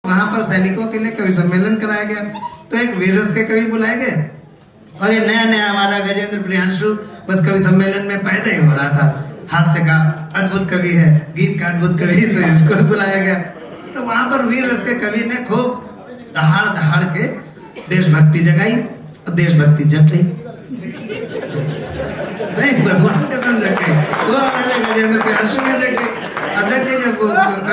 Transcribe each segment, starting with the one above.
वहां पर सैनिकों के लिए कवि सम्मेलन कराया गया, तो एक वीर रस के कवि बुलाए गए और ये नया नया हमारा गजेंद्र प्रियांशु बस कवि सम्मेलन में पैदा ही हो रहा था। हास्य का अद्भुत कवि है, गीत का अद्भुत कवि, तो इसको बुलाया गया। तो वहां पर वीर रस के कवि ने खूब दहाड़ दहाड़ के देशभक्ति जगाई और देशभक्ति जग गई। नहीं, भगवान कसम जग गई, वो हमारे गजेंद्र प्रियांशु में जग गई। और जग गई, जब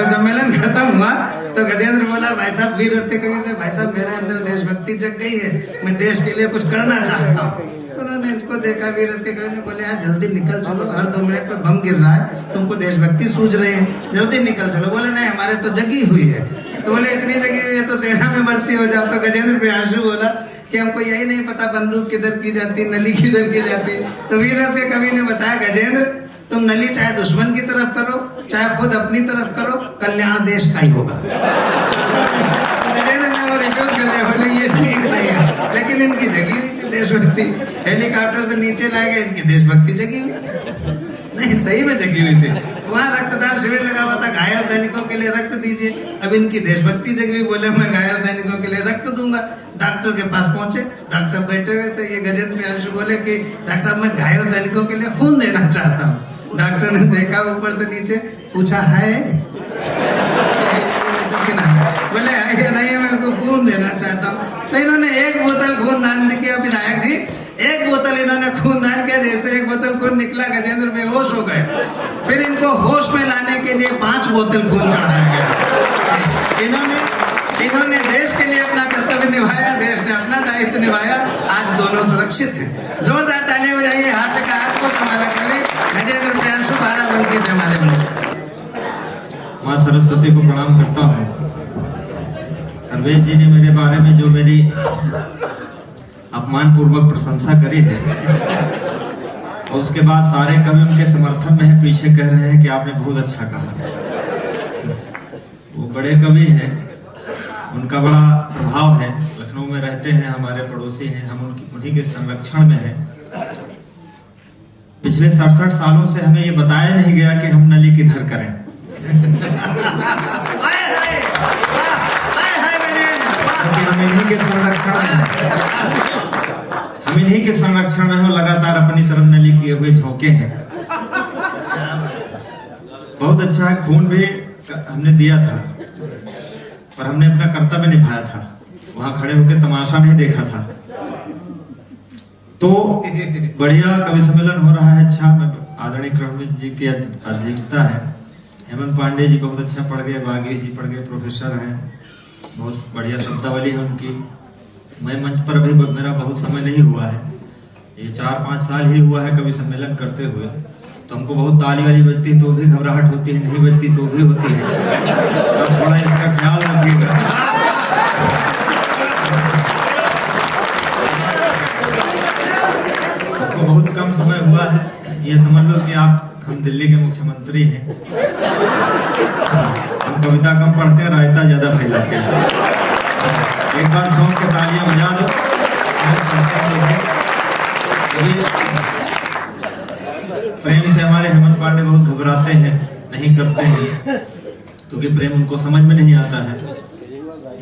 सम्मेलन खत्म हुआ तो गजेंद्र बोला, भाई साहब वीर रस के कवि से, भाई साहब मेरे अंदर देशभक्ति जग गई है, मैं देश के लिए कुछ करना चाहता हूँ। तो उन्होंने इनको देखा, वीर रस के कवि ने बोले, यार जल्दी निकल चलो, हर 2 मिनट पे बम गिर रहा है, तुमको देशभक्ति सूझ रही है, जल्दी निकल चलो। बोले नहीं, हमारे तो जगी हुई है। तो बोले इतनी जगी हुई है तो सेना में भर्ती हो जाओ। तो गजेंद्र प्रियांशु बोला कि हमको यही नहीं पता बंदूक किधर की जाती, नली किधर की जाती। तो वीर रस के कवि ने बताया, गजेंद्र तुम नली चाहे दुश्मन की तरफ करो, चाहे खुद अपनी तरफ करो, कल्याण देश का ही होगा। गजेंद्र ने वो रिफ्यूज कर दिया, बोले ये ठीक नहीं है। लेकिन इनकी जगी हुई थी देशभक्ति, हेलीकॉप्टर से नीचे लाए गए, इनकी देशभक्ति जगी हुई, नहीं सही में जगी हुई थी। वहाँ रक्तदान शिविर लगा हुआ था, घायल सैनिकों के लिए रक्त दीजिए। अब इनकी देशभक्ति जगी हुई, बोले मैं घायल सैनिकों के लिए रक्त दूंगा। डॉक्टर के पास पहुंचे, डॉक्टर साहब बैठे हुए थे। ये गजेंद्र प्रियांशु बोले कि डॉक्टर साहब मैं घायल सैनिकों के लिए खून देना चाहता हूँ। डॉक्टर ने देखा ऊपर से नीचे, पूछा है बोले है नहीं, मैं उनको खून देना चाहता हूँ। तो इन्होंने 1 बोतल खून दान किया। विधायक जी 1 बोतल इन्होंने खून दान किया, जैसे 1 बोतल खून निकला गजेंद्र बेहोश हो गए। फिर इनको होश में लाने के लिए 5 बोतल खून चढ़ाया गया। इन्होंने देश के लिए अपना कर्तव्य निभाया, देश ने अपना दायित्व निभाया। आज दोनों सुरक्षित हैं। जोरदार तालियां बजाइए। हाथ का हाथ को हमारा कवि गजेंद्र प्रियांशु बाराबंकी से हमारे लोग। माँ सरस्वती को प्रणाम करता हूँ। सर्वेश जी ने मेरे बारे में जो मेरी अपमान पूर्वक प्रशंसा करी है, और उसके बाद सारे कवि उनके समर्थन में है, पीछे कह रहे हैं कि आपने बहुत अच्छा कहा। वो बड़े कवि हैं, उनका बड़ा प्रभाव है, लखनऊ में रहते हैं, हमारे पड़ोसी हैं, हम उन्हीं के संरक्षण में हैं। पिछले 67 सालों से हमें ये बताया नहीं गया कि हम नली किधर करें। हम इन्हीं के संरक्षण में, हम इन्हीं के संरक्षण में हो, लगातार अपनी तरफ नली किए हुए झोंके हैं। बहुत अच्छा है। खून भी हमने दिया था, पर हमने अपना कर्तव्य निभाया था, वहां खड़े होकर तमाशा नहीं देखा था। तो बढ़िया कवि सम्मेलन हो रहा है। अच्छा, मैं आदरणीय क्रमविद जी की अध्यक्षता है। हेमंत पांडे जी बहुत अच्छा पढ़ गए, बागेश जी पढ़ गए, प्रोफेसर हैं, बहुत बढ़िया शब्दावली है उनकी। मैं मंच पर अभी मेरा बहुत समय नहीं हुआ है, ये 4-5 साल ही हुआ है कवि सम्मेलन करते हुए। तो हमको बहुत ताली वाली बजती तो भी घबराहट होती है, नहीं बजती तो भी होती है। अब थोड़ा इसका ख्याल रखिएगा। तो बहुत कम समय हुआ है, ये समझ लो कि हम दिल्ली के मुख्यमंत्री हैं। हम कविता कम पढ़ते हैं, रायता ज्यादा फैलाते हैं। एक बार झोंक के तालियां बजा दो। प्रेम से हमारे हेमंत पांडे बहुत घबराते हैं, नहीं करते हैं, क्योंकि प्रेम उनको समझ में नहीं आता है।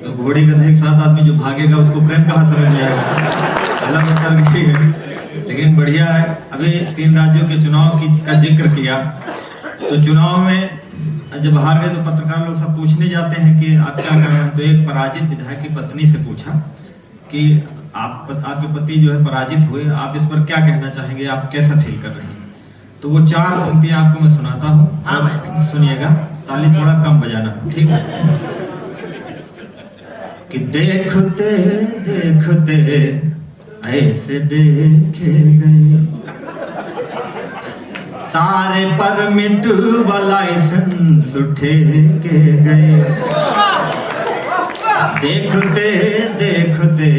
तो घोड़ी गधे के साथ आदमी जो भागेगा उसको प्रेम कहाँ समझ में आएगा, अलग उत्तर भी है। लेकिन बढ़िया है। अभी 3 राज्यों के चुनाव का जिक्र किया, तो चुनाव में जब हार गए तो पत्रकार लोग सब पूछने जाते हैं कि आप क्या कर रहे हैं। तो एक पराजित विधायक की पत्नी से पूछा कि आपके पति जो है पराजित हुए, आप इस पर क्या कहना चाहेंगे, आप कैसा फील कर रही हैं। तो वो 4 पंक्तियां आपको मैं सुनाता हूँ, आप सुनिएगा, ताली थोड़ा कम बजाना, ठीक है। कि देखते देखते ऐसे देखे गए, सारे परमिट व लाइसेंस उठे के गए। देखते देखते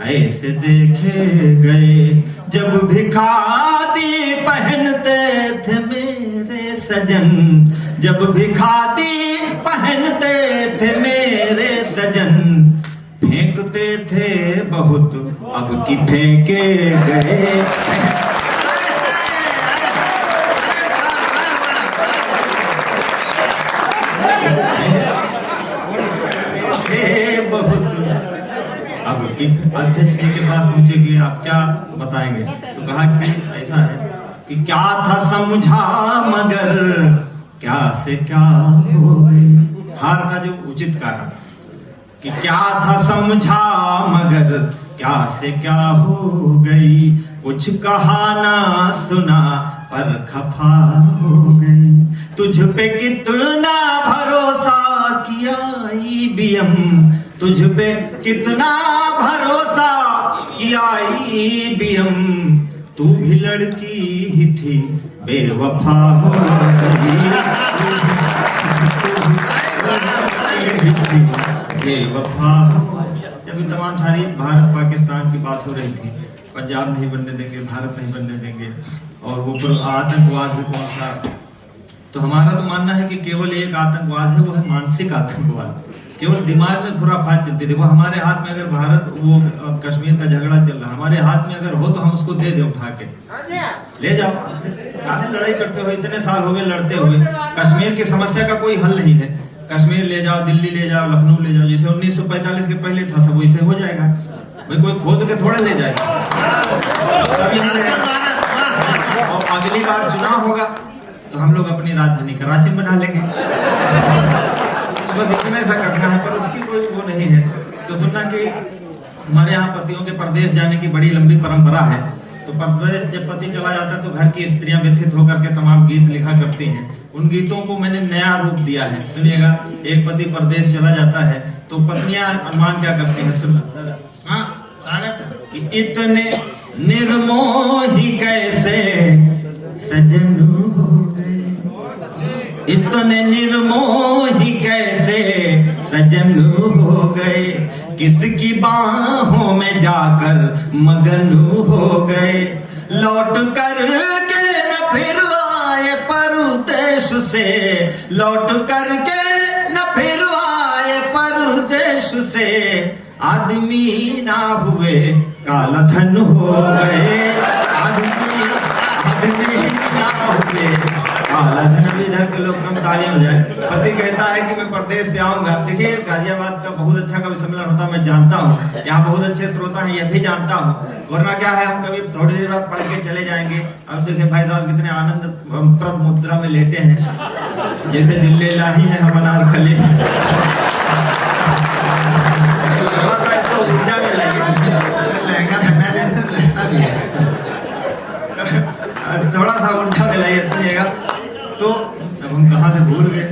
ऐसे देखे गए, जब भी खादी पहनते थे मेरे सजन, जब भी खादी पहनते थे मेरे सजन, फेंकते थे बहुत अब की फेंके गए। कि अध्यक्ष जी के पास पूछे कि आप क्या बताएंगे, तो कहा कि ऐसा है कि क्या था समझा मगर क्या से क्या हो गई। हार का जो उचित कारण कि क्या था समझा मगर क्या से क्या हो गई, कुछ कहा ना सुना पर खफा हो गई। तुझ पे कितना भरोसा किया ईबीएम, तुझ पे कितना भरोसा किया ईबीएम, तू भी लड़की ही थी बेवफा हो गई, बेवफा। जब तमाम सारी भारत पाकिस्तान की बात हो रही थी, पंजाब नहीं बनने देंगे, भारत नहीं बनने देंगे, और वो आतंकवाद है कौन सा, तो हमारा तो मानना है कि केवल एक आतंकवाद है, वो है मानसिक आतंकवाद। केवल दिमाग में खुराफात चलती। देखो हमारे हाथ में अगर भारत वो कश्मीर का झगड़ा चल रहा है, हमारे हाथ में अगर हो तो हम उसको दे दें उठा के, ले जाओ। काफी लड़ाई करते हुए इतने साल हो गए लड़ते हुए, कश्मीर की समस्या का कोई हल नहीं है। कश्मीर ले जाओ, दिल्ली ले जाओ, लखनऊ ले जाओ, जैसे 1945 के पहले था सब वैसे हो जाएगा। भाई कोई खोद के थोड़ा ले जाएगा, सब यहाँ रहेगा। और अगली बार चुनाव होगा तो हम लोग अपनी राजधानी कराची बना लेंगे, बस इतना सा करना है। पर उसकी कोई वो नहीं है। तो सुनना कि हमारे यहाँ पतियों के परदेश जाने की बड़ी लंबी परंपरा है। तो परदेश जब पति चला जाता है तो घर की स्त्रियां व्यथित होकर के तमाम गीत लिखा करती हैं। उन गीतों को मैंने नया रूप दिया है, सुनिएगा। एक पति परदेश चला जाता है तो पत्नियां अनुमान क्या करती हैं, सुन। हाँ, कि इतने निर्मोही कैसे सजन हो गए, इतने निर्मोही कैसे सजन हो गए, किसकी बाहों में जाकर मगन हो गए, लौट कर के न फिर आए परदेश से, लौट कर के न फिर आए परदेश से, आदमी ना हुए काला धन हो गए, आदमी ना हुए काला धन। इधर के लोग कम तालियां बजाएं। पति कहता है कि मैं परदेश से आऊंगा। देखिए गाजियाबाद का बहुत अच्छा कवि सम्मेलन होता है, मैं जानता हूँ, यहाँ बहुत अच्छे श्रोता हैं, यह भी जानता हूँ। वरना क्या है, हम कभी थोड़ी देर बाद पढ़ के चले जाएंगे। अब देखिए भाई साहब कितने आनंद प्रद मुद्रा में लेटे हैं, जैसे दिल्ली लाही है हम अनारकली। ऊर्जा में लगे, लहंगा पहना जाए तो लगता भी है, थोड़ा सा ऊर्जा में लगे। सुनिएगा तो अब हम कहाँ से भूल गए।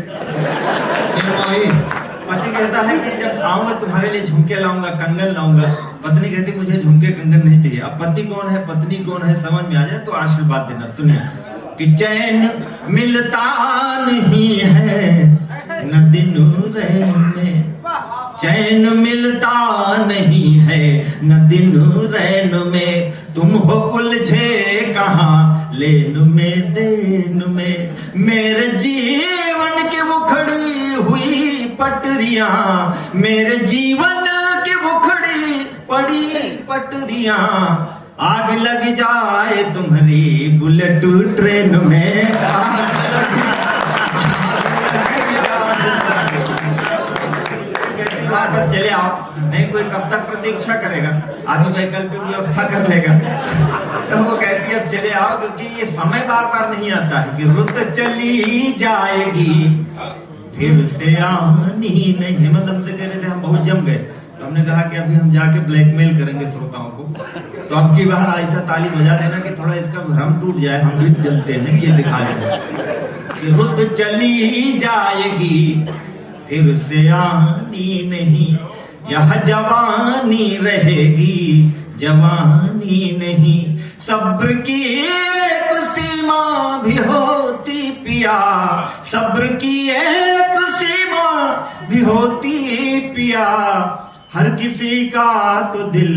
पति कहता है कि जब आऊंगा तुम्हारे लिए झुमके लाऊंगा, कंगन लाऊंगा। पत्नी कहती मुझे झुमके कंगन नहीं चाहिए। अब पति कौन है पत्नी कौन है समझ में आ जाए तो आशीर्वाद देना। सुनिए कि चैन मिलता नहीं है न दिन रैन में, चैन मिलता नहीं है न दिन रैन में, तुम हो उलझे कहाँ लेन में देन में, मेरे जीवन की उखड़ी हुई पटरियां, मेरे जीवन की उखड़ी पड़ी पटरियां, आग लग जाए तुम्हारी बुलेट ट्रेन में, वापस चले आओ। नहीं कोई कब तक प्रतीक्षा करेगा, आदमी वैकल्पिक व्यवस्था कर लेगा। तो वो कहती है अब चले आओ, क्योंकि ये समय बार बार नहीं आता है कि रुत चली जाएगी फिर से आनी नहीं। हेमंत हमसे कह रहे थे हम बहुत जम गए, तो हमने कहा कि अभी हम जाके ब्लैकमेल करेंगे श्रोताओं को। तो अब की बार ऐसा ताली बजा देना कि थोड़ा इसका भ्रम टूट जाए, हम भी जमते हैं, ये दिखा देना कि रुत चली जाएगी फिर से आनी नहीं, यह जवानी रहेगी जवानी नहीं, सब्र की एक सीमा भी होती पिया, सब्र की एक सीमा भी होती पिया, हर किसी का तो दिल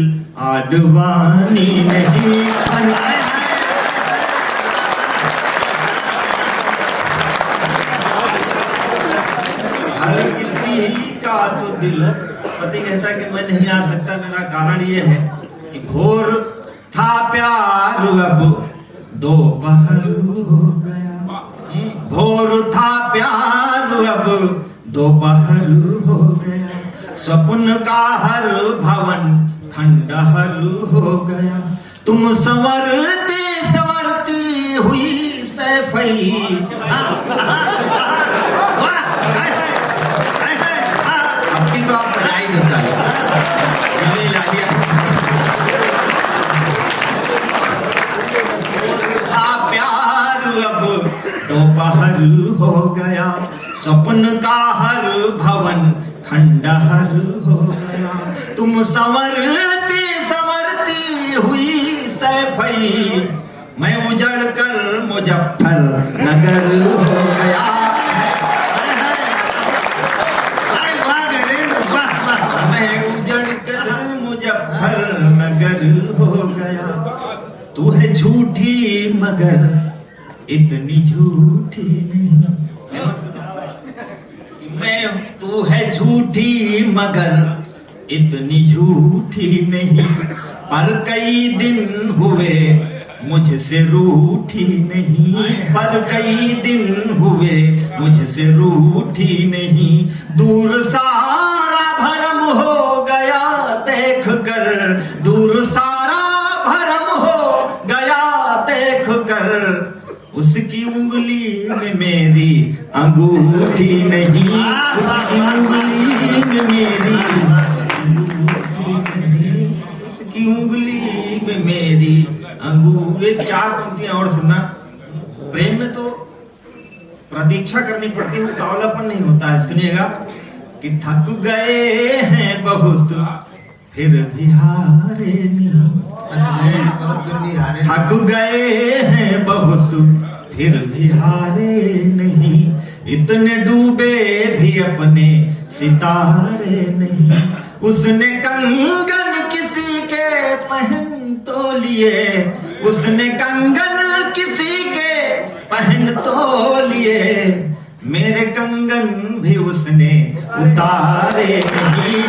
आडवानी नहीं, हर किसी का तो दिल। पति कहता कि मैं नहीं आ सकता, मेरा कारण ये है कि भोर था प्यार अब दोपहर हो गया, भोर था प्यार अब दोपहर हो गया, स्वप्न का हर भवन खंडहर हो गया। तुम संवरते संवरती हुई सैफई। अभी तो आप बधाई देता है। प्यार अब दोपहर हो गया, स्वप्न का हर भवन खंडहर हो गया। तुम संवरती संवरती हुई सैफई, मैं उजड़ कर मुजफ्फर नगर हो गया। मैं उजड़ कर मुजफ्फर नगर हो गया। तू है झूठी मगर इतनी झूठी नहीं। तू है झूठी मगर इतनी झूठी नहीं, पर कई दिन हुए मुझसे रूठी नहीं। पर कई दिन हुए मुझसे रूठी नहीं। दूर सारा भरम हो गया देख कर, दूर सारा भरम हो गया देख कर। उसकी उंगली में मेरी अंगूठी नहीं, उसकी उंगली में मेरी अंगूठी नहीं, उसकी उंगली में मेरी अंगूठी। चार पंक्तियां और सुनना। प्रेम में तो प्रतीक्षा करनी पड़ती है, उतावलापन नहीं होता है। सुनिएगा कि थक गए हैं बहुत फिर भी हारे नहीं। थक गए हैं बहुत फिर भी हारे नहीं, इतने डूबे भी अपने सितारे नहीं। उसने कंगन किसी के पहन तो लिए, उसने कंगन किसी के पहन तो लिए, मेरे कंगन भी उसने उतारे नहीं।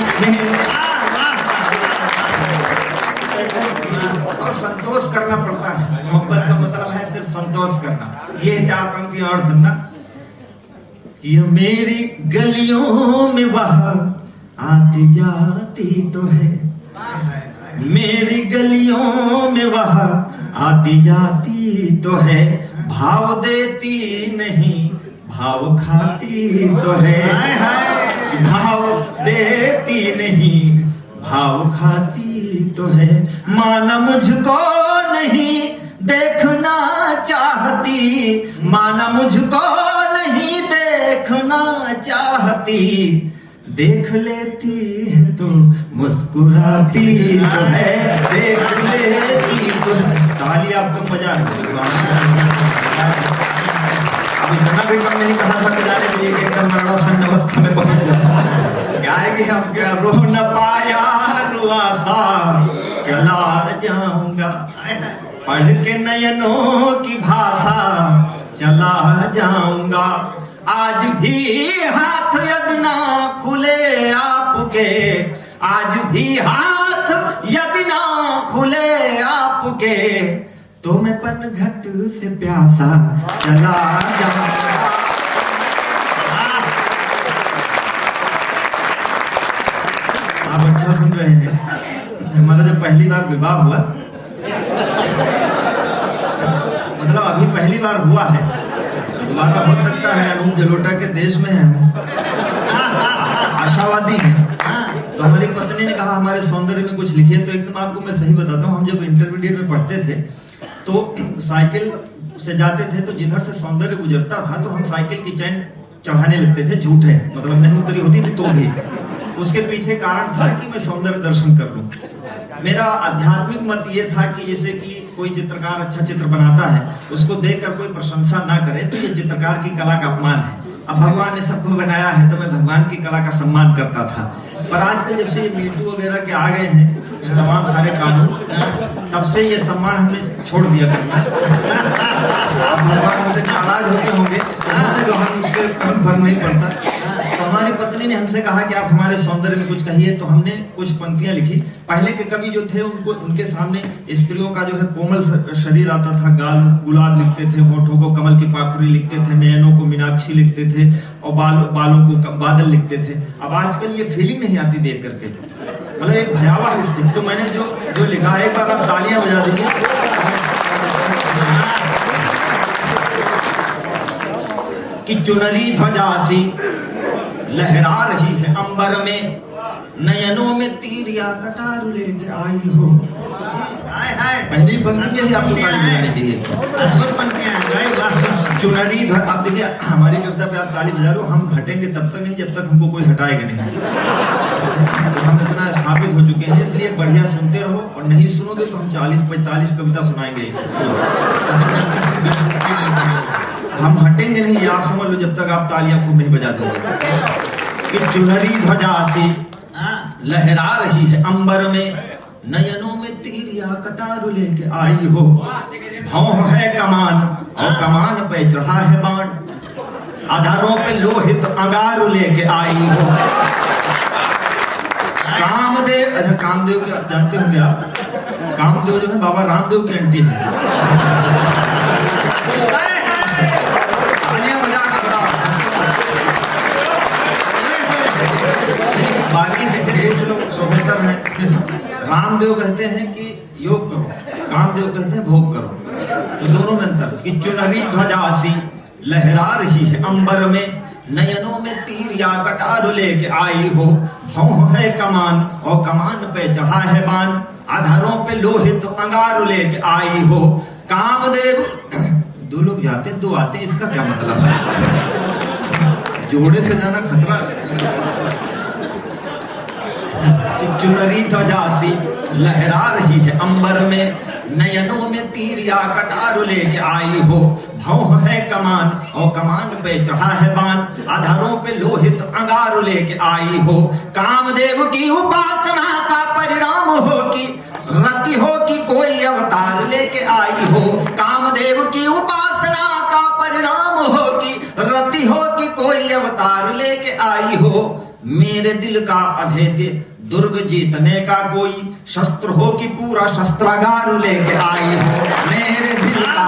और संतोष करना पड़ता है। मोहब्बत का मतलब है सिर्फ संतोष करना। ये चार पंक्तियां और सुनना। ये मेरी गलियों में वह आती जाती तो है, मेरी गलियों में वह आती जाती तो है। भाव देती नहीं भाव खाती तो है, भाव देती नहीं भाव खाती तो है। माना मुझको नहीं देखना चाहती, माना मुझको नहीं देखना चाहती, देख लेती है तो मुस्कुराती तो है, देख लेती तो। ताली आपको मजा अब इतना भी कम नहीं कहा था बजाने के लिए कि एकदम मरणासन अवस्था में पहुंच गया। क्या है कि हम क्या रो न पाया रुआ सा चला जाऊंगा, पढ़ के नयनों की भाषा चला जाऊंगा। आज भी हाथ यदि ना खुले आपके, आज भी हाथ यदि ना खुले आपके, तो मैं पनघट से प्यासा चला जाऊंगा। आप अच्छा सुन रहे हैं। हमारा जब पहली बार विवाह हुआ, मतलब अभी पहली बार हुआ है, दोबारा हो सकता है। अनूप जलोटा के देश में है, आशावादी है। तो हमारी पत्नी ने कहा हमारे सौंदर्य में कुछ लिखिए। तो एकदम आपको मैं सही बताता हूँ, हम जब इंटरमीडिएट में पढ़ते थे तो साइकिल से जाते थे, तो जिधर से सौंदर्य गुजरता था तो हम साइकिल की चैन चढ़ाने लगते थे, झूठे मतलब नहीं उतरी होती थी तो भी। उसके पीछे कारण था कि मैं सौंदर्य दर्शन कर लूं। मेरा आध्यात्मिक मत ये था कि जैसे कि कोई चित्रकार अच्छा चित्र बनाता है, उसको देखकर कोई प्रशंसा ना करे तो ये चित्रकार की कला का अपमान है। अब भगवान ने सबको बनाया है तो मैं भगवान की कला का सम्मान करता था। पर आजकल जब से ये मीटू वगैरह के आ गए हैं तमाम सारे कानून, तब से ये सम्मान हमने छोड़ दिया करना। अब भगवान हमसे नाराज होते होंगे तो हम उससे फर्क नहीं पड़ता। तो हमारी पत्नी ने हमसे कहा कि आप हमारे सौंदर्य में कुछ कहिए। तो हमने कुछ पंक्तियां लिखी। पहले के कवि जो थे उनको उनके सामने स्त्रियों का जो है कोमल शरीर आता था, गाल गुलाब लिखते थे, होठों को कमल की पाखुरी लिखते थे, नयनों को मीनाक्षी लिखते थे और बालों को बादल लिखते थे। अब आजकल ये फीलिंग नहीं आती देख करके। मतलब एक भयावह स्थिति। तो मैंने जो लिखा है, एक बार आप तालियां बजा दीजिए। कि चुनरी ध्वजासी लहरा रही है अंबर में, नयनों में तीर या कटार लेके आई हो। हाय हाय, पहली पंक्ति में ही आपको ताली बजानी चाहिए। अद्भुत पंक्तियां हैं। चुनरी ध्वज, आप देखिए हमारी कविता पे आप ताली बजा लो, हम हटेंगे तब तक नहीं जब तक हमको कोई हटाएगा नहीं। तो हम इतना स्थापित हो चुके हैं, इसलिए बढ़िया सुनते रहो, और नहीं सुनोगे तो हम 40-45 कविता सुनाएंगे। हम हटेंगे नहीं, आप समझ लो, जब तक आप तालियां खूब नहीं बजा दोगे। कि चुनरी ध्वजासी लहरा रही है अंबर में, नयनों में तीर या कटार लेके आई हो। भौं है कमान और कमान पे चढ़ा है बाण, अधरों पे लोहित अंगार लेके आई हो। कामदेव, अच्छा कामदेव क्या जानते होंगे आप? कामदेव जो है बाबा रामदेव की आंटी है। तालियां बजा के बताओ। बाकी कुछ लोग प्रोफेसर हैं। रामदेव कहते हैं कि योग करो, कामदेव कहते हैं भोग करो, तो दोनों में अंतर। कि चुनरी ध्वजासी लहरा रही है अंबर में, नयनों में तीर या कटार लेके आई हो। भौं है कमान और कमान पे चढ़ा है बाण, अधरों पे लोहित अंगार लेके आई हो। कामदेव, दो लोग जाते दो आते, इसका क्या मतलब है? जोड़े से जाना खतरा। चुनरी ध्वजासी लहरा रही है अंबर में, नयनों में तीर या कटार लेके आई हो। भौं है कमान और कमान पे चढ़ा है बाण, अधरों पे लोहित अंगार लेके आई हो। कामदेव की उपासना का परिणाम हो कि रति हो कि कोई अवतार लेके आई हो। कामदेव की उपासना का परिणाम हो कि रति हो कि कोई अवतार लेके आई हो। मेरे दिल का अभेद्य दुर्ग जीतने का कोई शस्त्र हो कि पूरा शस्त्रागार लेके आई हो। मेरे दिल का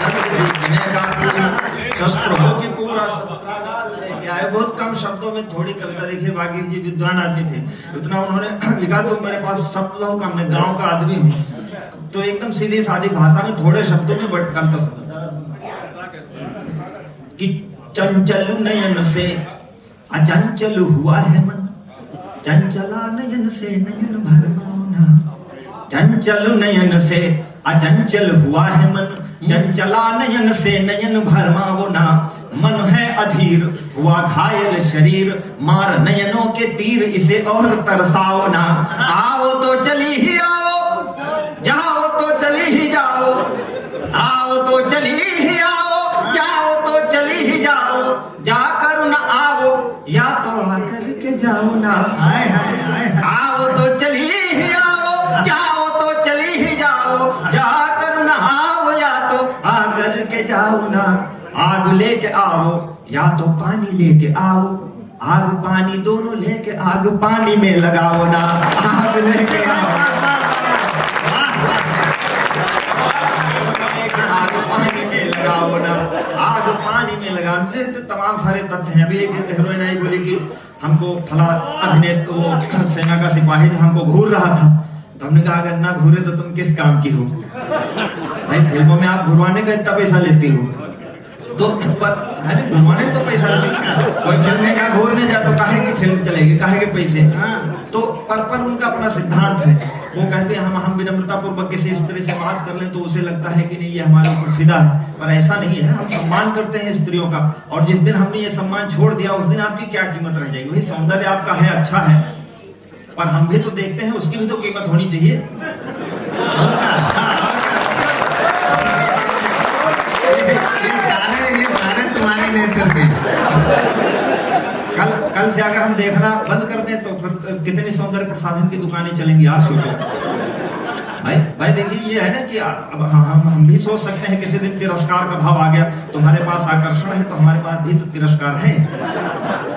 दुर्ग जीतने का कोई शस्त्र हो कि पूरा शस्त्रागार लेके आए। बहुत कम शब्दों में थोड़ी कविता देखिए, बाकी जी विद्वान आदमी थे, उतना उन्होंने लिखा। तो मेरे पास शब्द बहुत कम, मैं गाँव का आदमी हूँ, तो एकदम सीधी सादी भाषा में थोड़े शब्दों में बट करता कि चंचल नयन से अचंचल हुआ है मन, चंचला नयन से नयन भरमाना। चंचल नयन से अचंचल हुआ है मन, चंचला नयन से नयन भरमावना। मन है अधीर हुआ घायल शरीर, मार नयनों के तीर इसे और तरसाओ ना। आओ तो चली ही आओ, जाओ तो चली ही जाओ, आओ तो चली ही आओ, जाओ तो चली ही जाओ। जाकर न आओ या तो आकर के जाओ ना। हाय हाय हाय, आओ तो चली ही आओ, जाओ तो चली ही जाओ। जाकर न आओ या तो आकर के जाओ ना। आग लेके आओ या तो पानी लेके आओ, आग पानी दोनों लेके आग पानी में लगाओ ना। आग लेके आओ, आग पानी में लगाओ ना, आग पानी में लगाओ। तमाम सारे तथ्य हैं। अभी एक हीरोइन आई, बोली कि हमको फला अभिनेता, वो सेना का सिपाही था, हमको घूर रहा था। तो हमने कहा अगर ना घूरे तो तुम किस काम की हो? भाई फिल्मों में आप घुरवाने का इतना पैसा लेती हो, तो पर है ना, घुरवाने तो पैसा लेती। कोई फिल्म का घूरने जा तो काहे की फिल्म चलेगी, काहे के पैसे? तो पर उनका अपना सिद्धांत है। वो कहते हैं हम विनम्रता पूर्वक किसी स्त्री से बात कर लें तो उसे लगता है कि नहीं ये हमारे ऊपर फिदा है, पर ऐसा नहीं है। हम सम्मान करते हैं स्त्रियों का, और जिस दिन हमने ये सम्मान छोड़ दिया उस दिन आपकी क्या कीमत रह जाएगी? वही सौंदर्य आपका है, अच्छा है, पर हम भी तो देखते हैं, उसकी भी तो कीमत होनी चाहिए। ये सारे तुम्हारे नेचर पे। कल से अगर हम देखना बंद कर दें तो फिर कितनी सौंदर्य प्रसाधन की दुकानें चलेंगी, आप सोचो। भाई देखिए, ये है ना कि अब हम भी सोच सकते हैं किसी दिन तिरस्कार का भाव आ गया, तुम्हारे पास आकर्षण है तो हमारे पास भी तो तिरस्कार है।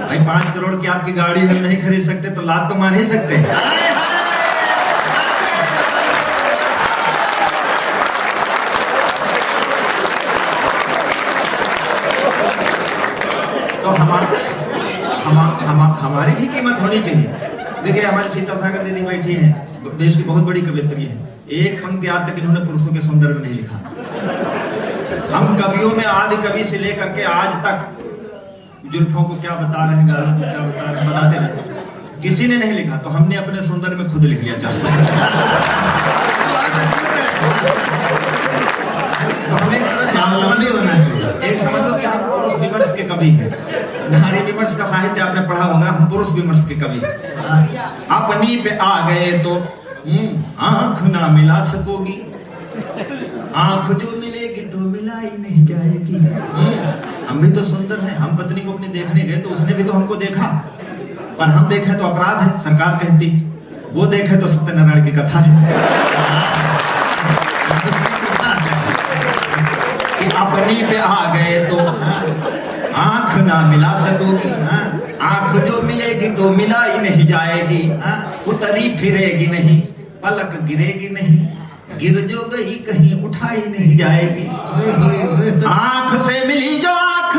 भाई 5 करोड़ की आपकी गाड़ी हम नहीं खरीद सकते तो लात तो मार ही सकते हैं। तो हमारी भी कीमत होनी चाहिए। देखिए हमारी सीता सागर दीदी बैठी हैं, देश की बहुत बड़ी कवियत्री है। एक पंक्ति आज तक इन्होंने पुरुषों के सौंदर्य में नहीं लिखा। हम कवियों में आदि कवि से लेकर के आज तक जुल्फों को क्या बता रहे हैं, गालों को क्या बता रहे हैं, बताते रहे, किसी ने नहीं लिखा। तो हमने अपने सौंदर्य में खुद लिख लिया चाहते। तो हमें एक तरह से स्वावलंबी होना चाहिए। एक समझ लो कि हम पुरुष विमर्श के कवि हैं। नारी विमर्श का साहित्य आपने पढ़ा होगा, हम पुरुष विमर्श के कवि हैं। अपनी पे आ गए तो आंख ना मिला सकोगी, आंख जो मिलेगी तो मिला ही नहीं जाएगी। हम भी तो सुंदर हैं। हम पत्नी को अपने देखने गए तो उसने भी तो हमको देखा, पर हम देखे तो अपराध है, सरकार कहती। वो देखे तो सत्यनारायण की कथा है कि अपनी पे आ गए तो आंख ना मिला सकोगी, आंख जो मिलेगी तो मिला ही नहीं जाएगी। उतरी फिरेगी नहीं, पलक गिरेगी नहीं, गिर जो गई कहीं उठाई नहीं जाएगी। आंख से मिली जो आंख,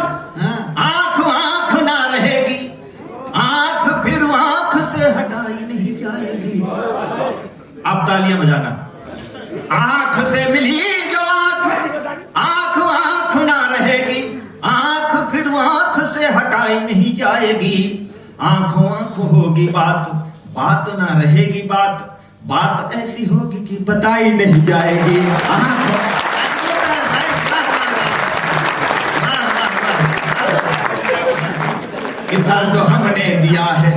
आंख आंख ना रहेगी, आंख फिर आंख से हटाई नहीं जाएगी। अब तालियां बजाना। आंख से मिली जो आंख, आंख आंख ना रहेगी, आंख फिर आंख से हटाई नहीं जाएगी। आंखों आंख होगी बात, बात ना रहेगी बात, बात ऐसी होगी कि बताई नहीं जाएगी। कि दर्द हमने दिया है,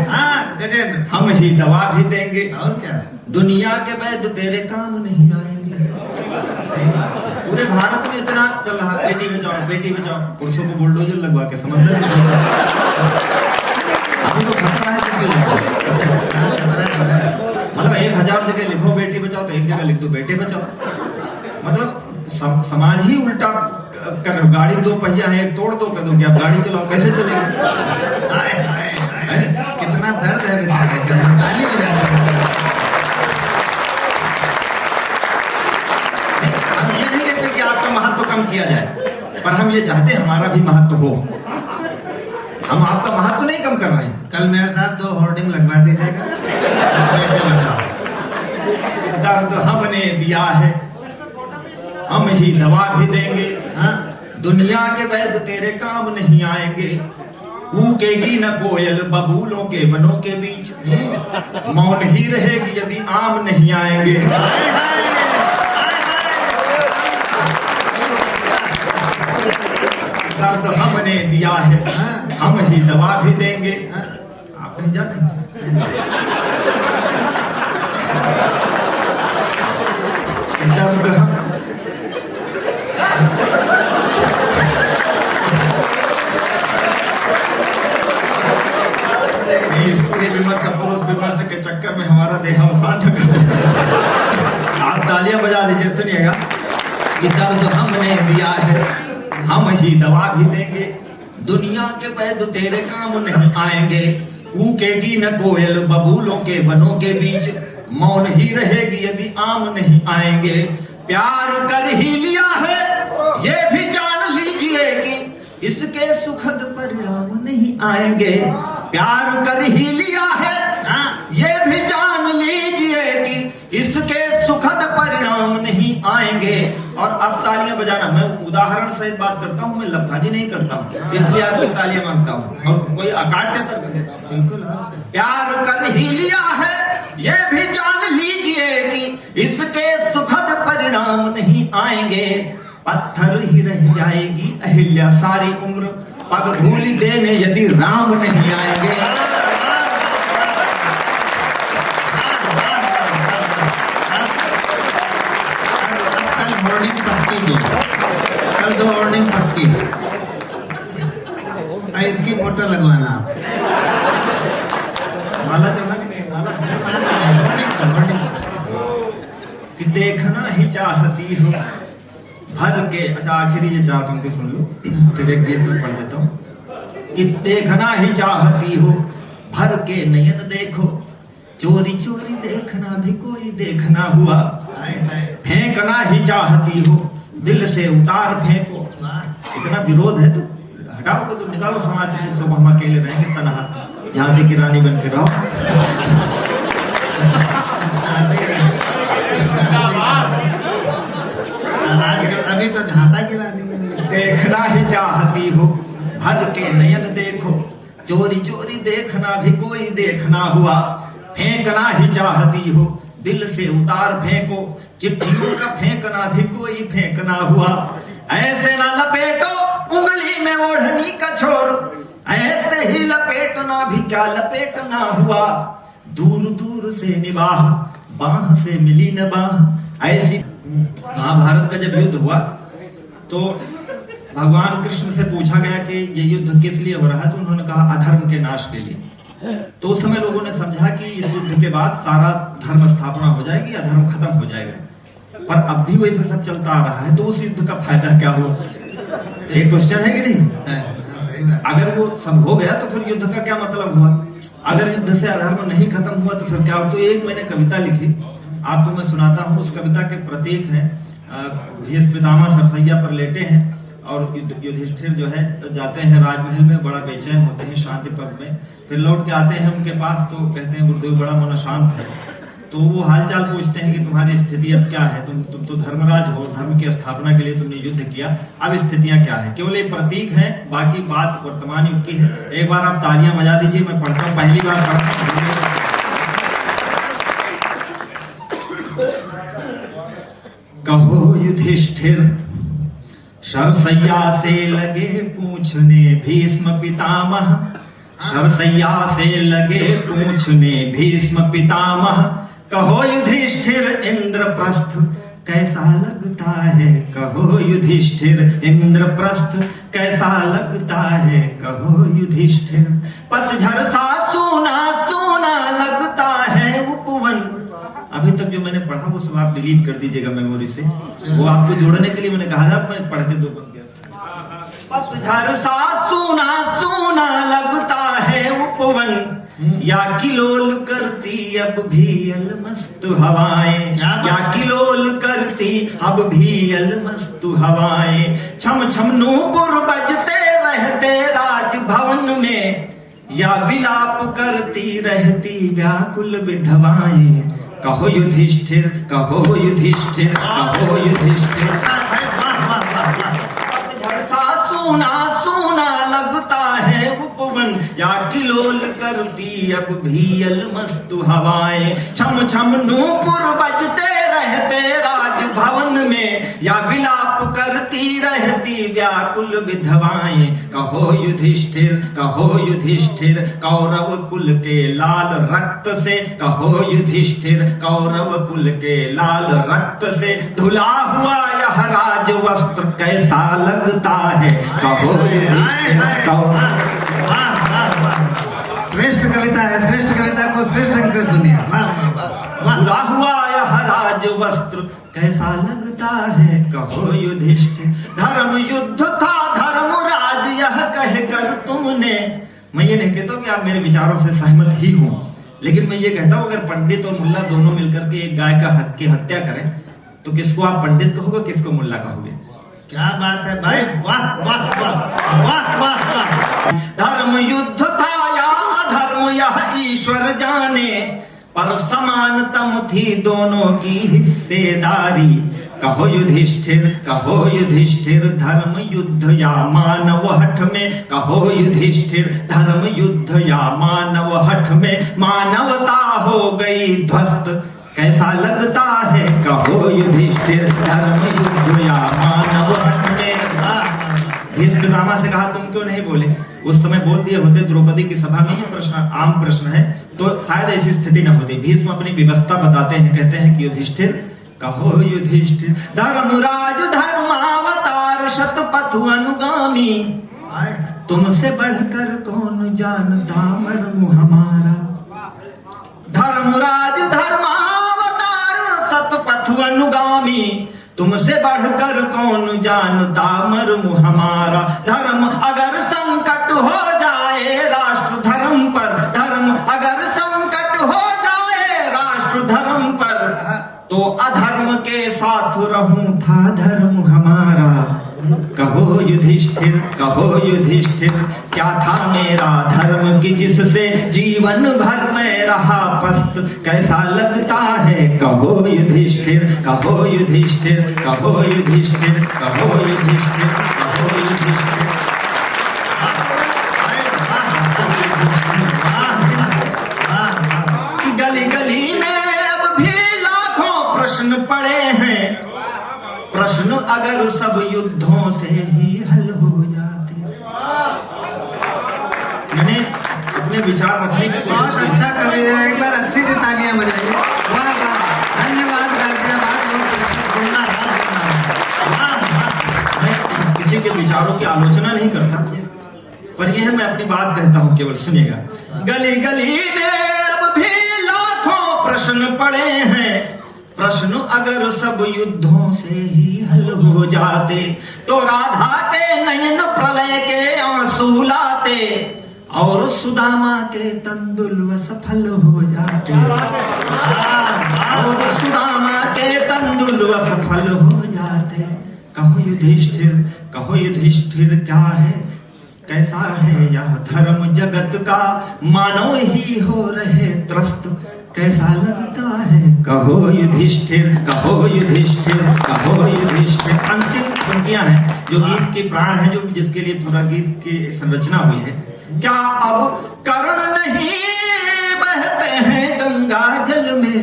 गजेंद्र, हम ही दवा भी देंगे। और क्या? दुनिया के वैद्य तेरे काम नहीं आएंगे। पूरे भारत में इतना चल रहा, बेटी बचाओ बेटी बचाओ, पुरुषों को बुलडोजर लगवा के समंदर में अभी तो खतरा है। मतलब 1000 जगह लिखो बेटी बचाओ तो एक जगह लिख दो बेटे बचाओ। मतलब समाज ही उल्टा कर। गाड़ी 2 पहिया है, तोड़ दो, कह दो कि आप गाड़ी चलाओ, कैसे चलेगी? कितना दर्द है बेचारे के। ताली बजाते हैं। हम ये नहीं कहते कि आपका महत्व कम किया जाए, पर हम ये चाहते हैं हमारा भी महत्व हो। हम आपका महत्व नहीं कम कर रहे हैं। कल मेयर साहब 2 होर्डिंग लगवा दीजिएगा, बेटे बचाओ। दर्द हमने दिया है, हम ही दवा भी देंगे। दुनिया के वैद्य तेरे काम नहीं आएंगे। कूकेगी न कोयल बबूलों के वनों के बीच, मौन ही रहेगी यदि आम नहीं आएंगे। दर्द हमने दिया है, हम ही दवा भी देंगे। आप नहीं जा रहे? दर्द स्त्री विमर्श पुरुष विमर्श के चक्कर में हमारा देहावसान न कर। आप तालियां बजा दीजिए, सुनिएगा। कि दर्द हमने दिया है, हम ही दवा भी देंगे। दुनिया के वैद्य तेरे काम नहीं आएंगे। कूकेगी न कोयल बबूलों के वनों के बीच, मौन ही रहेगी यदि आम नहीं आएंगे। प्यार कर ही लिया है ये भी जान लीजिए कि इसके सुखद परिणाम नहीं आएंगे। प्यार कर ही लिया है ये भी जान लीजिए कि इसके सुखद परिणाम नहीं आएंगे। और अब तालियां बजाना, मैं उदाहरण सहित बात करता हूँ, मैं लफाजी नहीं करता हूँ, इसलिए आपकी तालियां मांगता हूँ। और कोई अकाट्य तर्क देता हूँ। बिल्कुल। प्यार कर ही लिया है ये भी जान लीजिए कि इसके सुखद परिणाम नहीं आएंगे। पत्थर ही रह जाएगी अहिल्या सारी उम्र, पग धूली देने यदि राम नहीं आएंगे। कल होर्डिंग पक्की दो, कल 2 होर्डिंग पक्की। इसकी फोटो लगवाना आप। माला चढ़ाने के माला होर्डिंग कि देखना ही चाहती हो भर के। अच्छा, आखिरी ये 4 पंक्ति सुन लो, फिर एक गीत में पढ़ देता हूँ। कि देखना ही चाहती हो भर के नयन देखो, चोरी चोरी देखना भी कोई देखना हुआ। फेंकना ही चाहती हो दिल से उतार फेंको। इतना विरोध है तो हटाओ को, तो निकालो समाज से, तो हम अकेले रहेंगे तनहा, यहाँ से की रानी बन के रहो। आजकल अभी तो झांसा की रानी है। देखना ही चाहती हो भर के नयन देखो, चोरी चोरी देखना भी कोई देखना हुआ। फेंकना ही चाहती हो दिल से उतार फेंको, चिट्ठियों का फेंकना भी कोई फेंकना हुआ। ऐसे ना लपेटो उंगली में ओढ़नी का छोर, ऐसे ही लपेटना भी क्या लपेटना हुआ। दूर दूर से निबाह बाह से मिली न बाह। ऐसी महाभारत का जब युद्ध हुआ तो भगवान कृष्ण से पूछा गया कि ये युद्ध किस लिए हो रहा है, तो उन्होंने कहा अधर्म के नाश के लिए। तो उस समय लोगों ने समझा कि इस युद्ध के बाद सारा धर्म स्थापना हो जाएगी, अधर्म खत्म हो जाएगा। पर अब भी वैसे सब चलता आ रहा है, तो उस युद्ध का फायदा क्या हुआ? एक क्वेश्चन है कि नहीं? अगर वो सब हो गया तो फिर युद्ध का क्या मतलब हुआ? अगर युद्ध से अधर्म नहीं खत्म हुआ तो फिर क्या हुआ? तो एक मैंने कविता लिखी, आपको मैं सुनाता हूँ। उस कविता के प्रतीक हैं भीष्म पितामह सरसैया पर लेटे हैं और युधिष्ठिर जो है जाते हैं राजमहल में, बड़ा बेचैन होते हैं शांति पर्व में। फिर लौट के आते हैं उनके पास तो कहते हैं गुरुदेव बड़ा मन अशांत है। तो वो हालचाल पूछते हैं कि तुम्हारी स्थिति अब क्या है, तुम तो धर्मराज हो, धर्म की स्थापना के लिए तुमने युद्ध किया, अब स्थितियां क्या है? केवल ये प्रतीक है, बाकी बात वर्तमान युग की है। एक बार आप तालियां बजा दीजिए, मैं पढ़ता हूँ, पहली बार पढ़ता हूँ। कहो युधिष्ठिर शरसैया से लगे पूछने भीष्म पितामह, शरसैया से लगे पूछने भीष्म पितामह। कहो युधिष्ठिर इंद्रप्रस्थ कैसा लगता है, कहो युधिष्ठिर इंद्रप्रस्थ कैसा लगता है, कहो युधिष्ठिर। पतझड़ सा सूना सूना लगता है उपवन। अभी तक जो मैंने पढ़ा वो सब आप डिलीट कर दीजिएगा मेमोरी से, वो आपको जोड़ने के लिए मैंने कहा था, मैं पढ़ के दो बन गया। पतझड़ सा सूना सूना लगता है उपवन, या किलोल करती अब भी अलमस्त हवाएं, या किलोल करती अब भी अलमस्त हवाएं। छम छम नूपुर बजते रहते राजभवन में, या विलाप करती रहती व्याकुल विधवाएं। कहो युधिष्ठिर, कहो युधिष्ठिर, कहो युधिष्ठिर। पतझड़ सा सूना सूना लगता है उपवन, या किलोल करती अब भी अलमस्त हवाएं। छम छम नूपुर बजते रहते राजभवन में, या विलाप करती रहती व्याकुल विधवाएं। कहो युधिष्ठिर, कहो युधिष्ठिर, कौरव कुल के लाल रक्त से, कहो युधिष्ठिर कौरव कुल के लाल रक्त से धुला हुआ यह राज वस्त्र कैसा लगता है, कहो युधिष्ठिर कौरव। श्रेष्ठ कविता है, श्रेष्ठ कविता को श्रेष्ठ ढंग से सुनिए। धुला हुआ यह राज वस्त्र कैसा लगता है, कहो युधिष्ठिर। धर्म युद्ध था धर्मराज यह कहकर तुमने। मैं ये नहीं कहता कि आप मेरे विचारों से सहमत ही हो, लेकिन मैं ये कहता हूं अगर पंडित और मुल्ला दोनों मिलकर के एक गाय का हक की हत्या करें तो किसको आप पंडित कहोगे, किसको मुल्ला कहोगे? क्या बात है भाई, वाह वाह वाह वाह वाह वाह। धर्म युद्ध था या अधर्म यह ईश्वर जाने, पर समानतम थी दोनों की हिस्सेदारी। कहो युधिष्ठिर, कहो युधिष्ठिर, धर्म युद्ध या मानव हठ में, कहो युधिष्ठिर धर्म युद्ध या मानव हठ में मानवता हो गई ध्वस्त कैसा लगता है, कहो युधिष्ठिर धर्म युद्ध या मानव हठ में। भीष्म पितामह से कहा तुम क्यों नहीं बोले? उस समय बोल दिए होते द्रौपदी की सभा में, ये प्रश्न आम प्रश्न है तो शायद ऐसी स्थिति न होती। भीष्म अपनी व्यवस्था बताते हैं, कहते हैं कि युधिष्ठिर, कहो युधिष्ठिर धर्मराज धर्मावतार शतपथ अनुगामी, तुमसे बढ़कर कौन जानता मर्म हमारा। धर्मराज धर्मावतार शतपथ अनुगामी, तुमसे बढ़कर कौन जानता मर्म हमारा। धर्म अगर संकट हो जाए राष्ट्र धर्म पर, धर्म अगर संकट हो जाए राष्ट्र धर्म पर, तो अधर्म के साथ रहूं था धर्म हमारा। कहो युधिष्ठिर, कहो युधिष्ठिर, क्या था मेरा धर्म कि जिससे जीवन भर में रहा पस्त, कैसा लगता है कहो युधिष्ठिर, कहो युधिष्ठिर, कहो युधिष्ठिर, कहो युधिष्ठिर, कहो युधिष्ठिर। गली गली में अब भी लाखों प्रश्न पड़े हैं, प्रश्न अगर सब युद्धों से ही हल हो जाते। मैंने अपने विचार रखने की कोशिश बहुत की। अच्छा कवि है, एक बार अच्छी सी तालियां बजाइए। वाह वाह, धन्यवाद गाजियाबाद लोक परिषद जिंदाबाद। मैं किसी के विचारों की आलोचना नहीं करता, पर यह मैं अपनी बात कहता हूं, केवल सुनिएगा। गली गली में अब भी लाखों प्रश्न पड़े हैं, प्रश्न अगर सब युद्धों से ही हल हो जाते, तो राधा के नयन प्रलय के आंसू लाते, और सुदामा के तंदुल सफल हो जाते, और सुदामा के तंदुल सफल हो जाते। कहो युधिष्ठिर, कहो युधिष्ठिर, क्या है कैसा है यह धर्म जगत का, मानव ही हो रहे त्रस्त, कैसा लगता है कहो युधिष्ठिर, कहो युधिष्ठिर, कहो युधिष्ठिर। अंतिम पंक्तियां हैं जो गीत के प्राण है, जो जिसके लिए पूरा गीत की संरचना हुई है। क्या अब कर्ण नहीं बहते हैं गंगा जल में,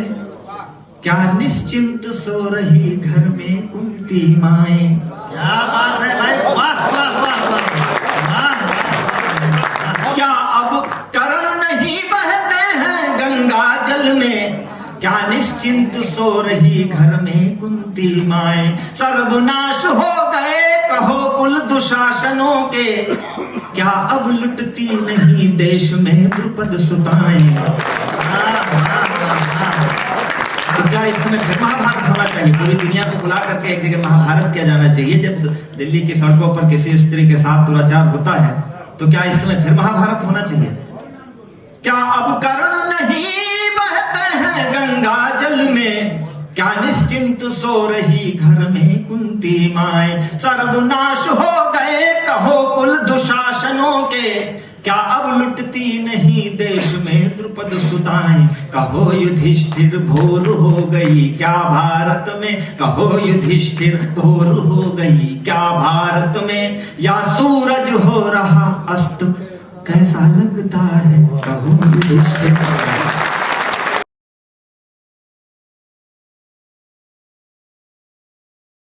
क्या निश्चिंत सो रही घर में कुंती माएं। क्या बात है भाई, वाह वाह वाह वाह। क्या अब कर्ण नहीं बहते हैं गंगा जल में, क्या निश्चिंत सो रही घर में कुंती माएं। सर्वनाश हो गए कहो कुल दुशासनों के, क्या अब लुटती नहीं देश में द्रुपद सुताएं। तो क्या इस समय फिर महाभारत होना चाहिए? पूरी दुनिया को बुला करके एक जगह महाभारत किया जाना चाहिए। जब दिल्ली की सड़कों पर किसी स्त्री के साथ दुराचार होता है, तो क्या इस समय फिर महाभारत होना चाहिए? क्या अब कर्ण नहीं बहते हैं गंगा जल में, क्या निश्चिंत सो रही घर में कुंती माएं। सर्वनाश हो गए कहो कुल दुशासनों के, क्या अब लुटती नहीं देश में द्रुपद सुताएं। कहो युधिष्ठिर भोर हो गई क्या भारत में, कहो युधिष्ठिर भोर हो गई क्या भारत में, या सूरज हो रहा अस्त, कैसा लगता है कहो युधिष्ठिर।